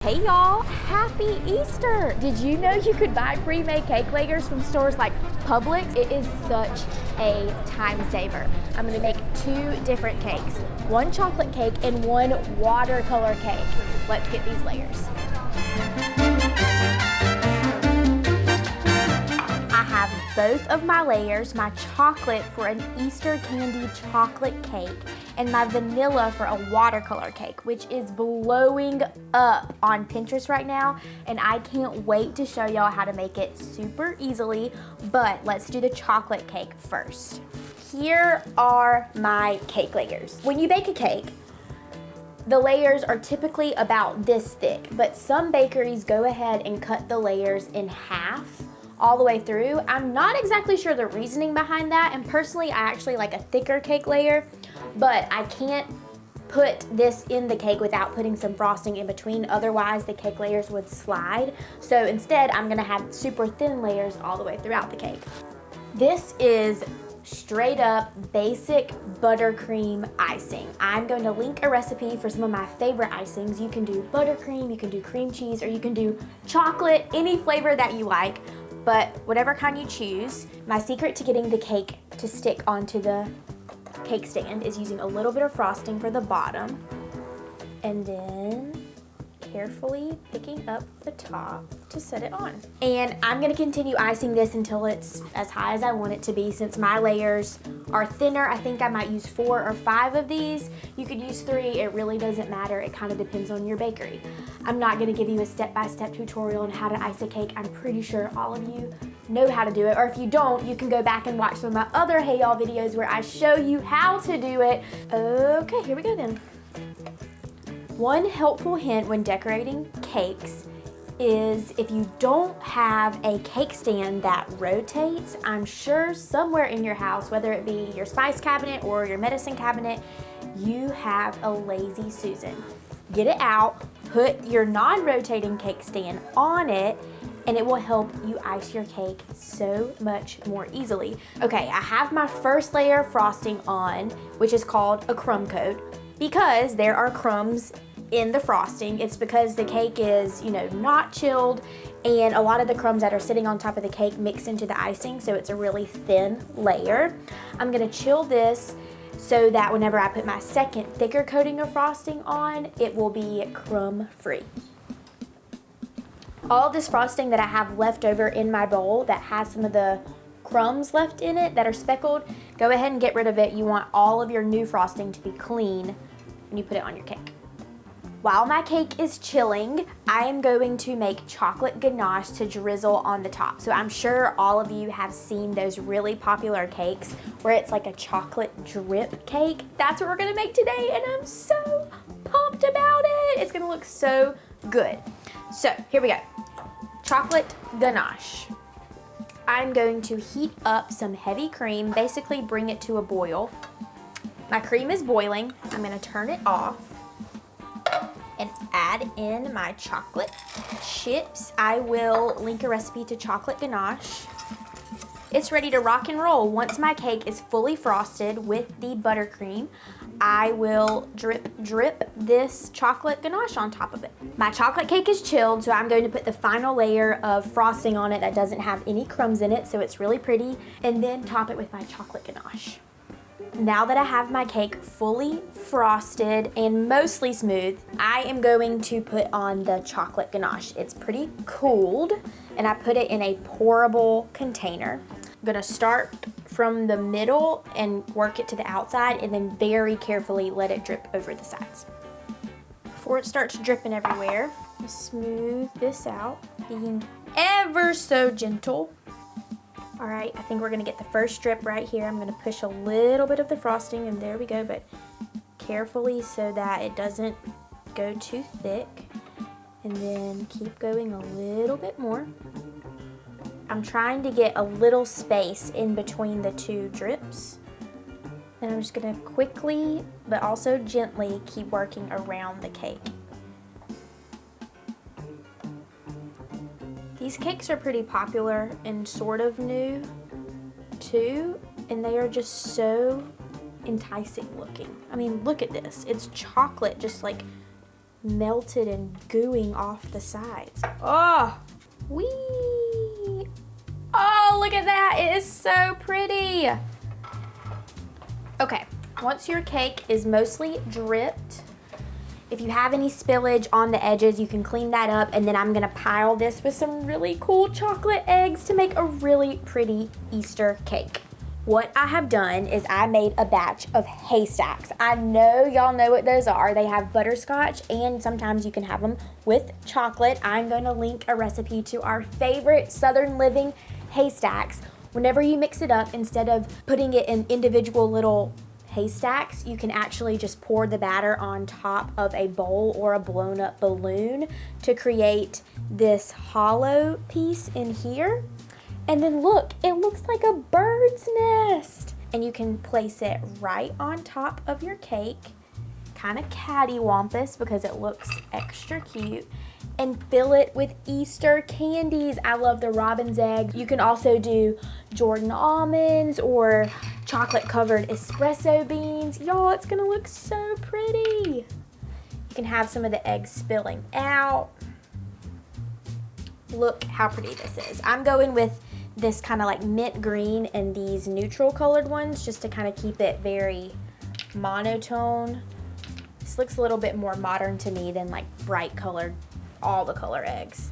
Hey y'all, happy Easter! Did you know you could buy pre-made cake layers from stores like Publix? It is such a time saver. I'm gonna make 2 different cakes, one chocolate cake and one watercolor cake. Let's get these layers. I have both of my layers, my chocolate for an Easter candy chocolate cake and my vanilla for a watercolor cake, which is blowing up on Pinterest right now, and I can't wait to show y'all how to make it super easily, but let's do the chocolate cake first. Here are my cake layers. When you bake a cake, the layers are typically about this thick, but some bakeries go ahead and cut the layers in half all the way through. I'm not exactly sure the reasoning behind that, and personally I actually like a thicker cake layer, but I can't put this in the cake without putting some frosting in between, otherwise the cake layers would slide. So instead I'm gonna have super thin layers all the way throughout the cake. This is straight up basic buttercream icing. I'm going to link a recipe for some of my favorite icings. You can do buttercream, you can do cream cheese, or you can do chocolate, any flavor that you like, but whatever kind you choose. My secret to getting the cake to stick onto the cake stand is using a little bit of frosting for the bottom and then carefully picking up the top to set it on. And I'm gonna continue icing this until it's as high as I want it to be. Since my layers are thinner, I think I might use 4 or 5 of these. You could use 3, it really doesn't matter. It kind of depends on your bakery. I'm not gonna give you a step-by-step tutorial on how to ice a cake. I'm pretty sure all of you know how to do it, or if you don't, you can go back and watch some of my other Hey Y'all videos where I show you how to do it. Okay, here we go then. One helpful hint when decorating cakes is if you don't have a cake stand that rotates, I'm sure somewhere in your house, whether it be your spice cabinet or your medicine cabinet, you have a lazy Susan. Get it out, put your non-rotating cake stand on it, and it will help you ice your cake so much more easily. Okay, I have my first layer of frosting on, which is called a crumb coat, because there are crumbs in the frosting. It's because the cake is, not chilled, and a lot of the crumbs that are sitting on top of the cake mix into the icing, so it's a really thin layer. I'm gonna chill this so that whenever I put my second thicker coating of frosting on, it will be crumb free. All this frosting that I have left over in my bowl that has some of the crumbs left in it that are speckled, go ahead and get rid of it. You want all of your new frosting to be clean when you put it on your cake. While my cake is chilling, I am going to make chocolate ganache to drizzle on the top. So I'm sure all of you have seen those really popular cakes where it's like a chocolate drip cake. That's what we're gonna make today, and I'm so pumped about it. It's gonna look so good. So here we go. Chocolate ganache. I'm going to heat up some heavy cream, basically bring it to a boil. My cream is boiling. I'm gonna turn it off and add in my chocolate chips. I will link a recipe to chocolate ganache. It's ready to rock and roll. Once my cake is fully frosted with the buttercream, I will drip this chocolate ganache on top of it. My chocolate cake is chilled, so I'm going to put the final layer of frosting on it that doesn't have any crumbs in it, so it's really pretty, and then top it with my chocolate ganache. Now that I have my cake fully frosted and mostly smooth, I am going to put on the chocolate ganache. It's pretty cooled, and I put it in a pourable container. I'm gonna start from the middle and work it to the outside, and then very carefully let it drip over the sides. Before it starts dripping everywhere, smooth this out, being ever so gentle. All right, I think we're gonna get the first drip right here. I'm gonna push a little bit of the frosting, and there we go, but carefully so that it doesn't go too thick. And then keep going a little bit more. I'm trying to get a little space in between the 2 drips. And I'm just gonna quickly, but also gently, keep working around the cake. These cakes are pretty popular and sort of new too, and they are just so enticing looking. I mean, look at this. It's chocolate just like melted and gooing off the sides. Oh, wee. Oh, look at that, it is so pretty. Okay, once your cake is mostly dripped, if you have any spillage on the edges, you can clean that up, and then I'm gonna pile this with some really cool chocolate eggs to make a really pretty Easter cake. What I have done is I made a batch of haystacks. I know y'all know what those are. They have butterscotch, and sometimes you can have them with chocolate. I'm gonna link a recipe to our favorite Southern Living haystacks. Whenever you mix it up, instead of putting it in individual little haystacks, you can actually just pour the batter on top of a bowl or a blown up balloon to create this hollow piece in here. And then look, it looks like a bird's nest. And you can place it right on top of your cake, kind of cattywampus because it looks extra cute, and fill it with Easter candies. I love the robin's egg. You can also do Jordan almonds or chocolate covered espresso beans. Y'all, it's gonna look so pretty. You can have some of the eggs spilling out. Look how pretty this is. I'm going with this kind of like mint green and these neutral colored ones just to kind of keep it very monotone. This looks a little bit more modern to me than like bright colored, all the color eggs.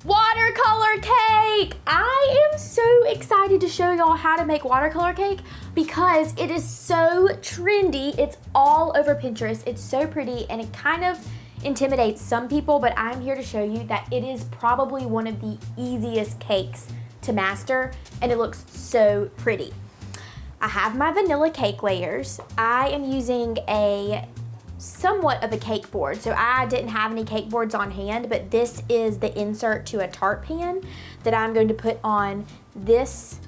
Watercolor cake! I am so excited to show y'all how to make watercolor cake because it is so trendy. It's all over Pinterest. It's so pretty and it kind of intimidates some people, but I'm here to show you that it is probably one of the easiest cakes to master, and it looks so pretty. I have my vanilla cake layers. I am using a somewhat of a cake board, so I didn't have any cake boards on hand, but this is the insert to a tart pan that I'm going to put on this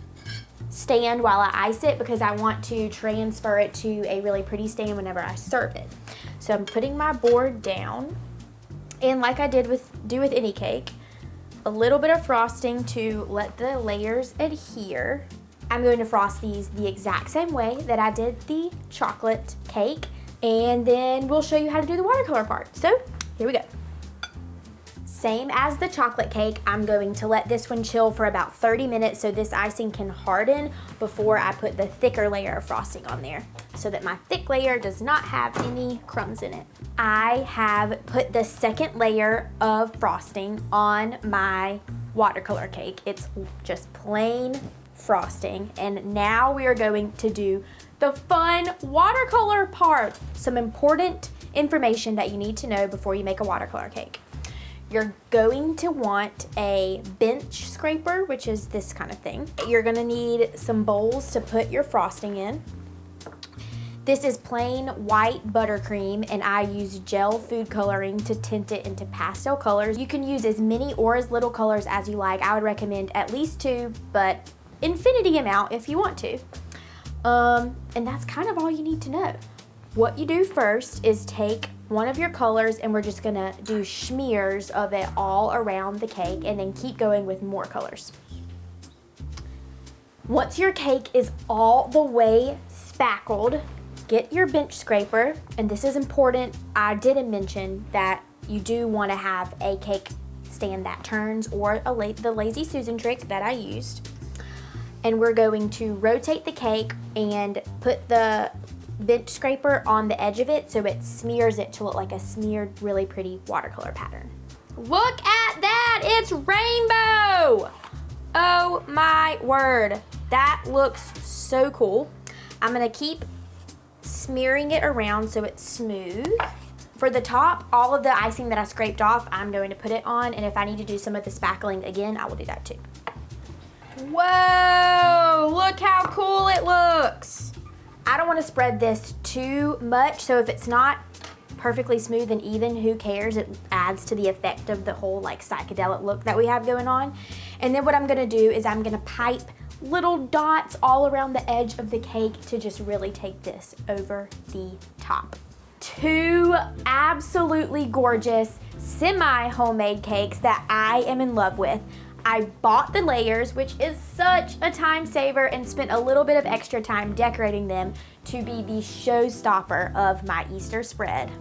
stand while I ice it because I want to transfer it to a really pretty stand whenever I serve it. So I'm putting my board down, and like I do with any cake, a little bit of frosting to let the layers adhere. I'm going to frost these the exact same way that I did the chocolate cake, and then we'll show you how to do the watercolor part. So here we go. Same as the chocolate cake, I'm going to let this one chill for about 30 minutes so this icing can harden before I put the thicker layer of frosting on there so that my thick layer does not have any crumbs in it. I have put the second layer of frosting on my watercolor cake. It's just plain frosting, and now we are going to do the fun watercolor part. Some important information that you need to know before you make a watercolor cake. You're going to want a bench scraper, which is this kind of thing. You're gonna need some bowls to put your frosting in. This is plain white buttercream, and I use gel food coloring to tint it into pastel colors. You can use as many or as little colors as you like. I would recommend at least 2, but infinity amount if you want to. And that's kind of all you need to know. What you do first is take one of your colors, and we're just gonna do smears of it all around the cake, and then keep going with more colors. Once your cake is all the way spackled, get your bench scraper, and this is important. I didn't mention that you do want to have a cake stand that turns, or the Lazy Susan trick that I used. And we're going to rotate the cake and put the bench scraper on the edge of it so it smears it to look like a smeared, really pretty watercolor pattern. Look at that, it's rainbow! Oh my word, that looks so cool. I'm gonna keep smearing it around so it's smooth. For the top, all of the icing that I scraped off, I'm going to put it on, and if I need to do some of the spackling again, I will do that too. Whoa, look how cool it looks. I don't want to spread this too much, so if it's not perfectly smooth and even, who cares? It adds to the effect of the whole like psychedelic look that we have going on. And then what I'm gonna do is I'm gonna pipe little dots all around the edge of the cake to just really take this over the top. 2 absolutely gorgeous semi-homemade cakes that I am in love with. I bought the layers, which is such a time saver, and spent a little bit of extra time decorating them to be the showstopper of my Easter spread.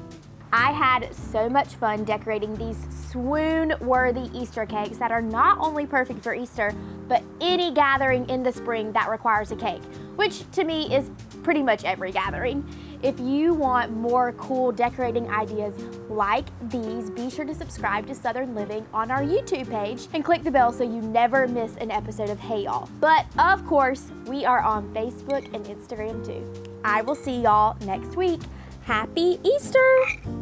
I had so much fun decorating these swoon-worthy Easter cakes that are not only perfect for Easter, but any gathering in the spring that requires a cake, which to me is pretty much every gathering. If you want more cool decorating ideas like these, be sure to subscribe to Southern Living on our YouTube page and click the bell so you never miss an episode of Hey Y'all. But of course, we are on Facebook and Instagram too. I will see y'all next week. Happy Easter!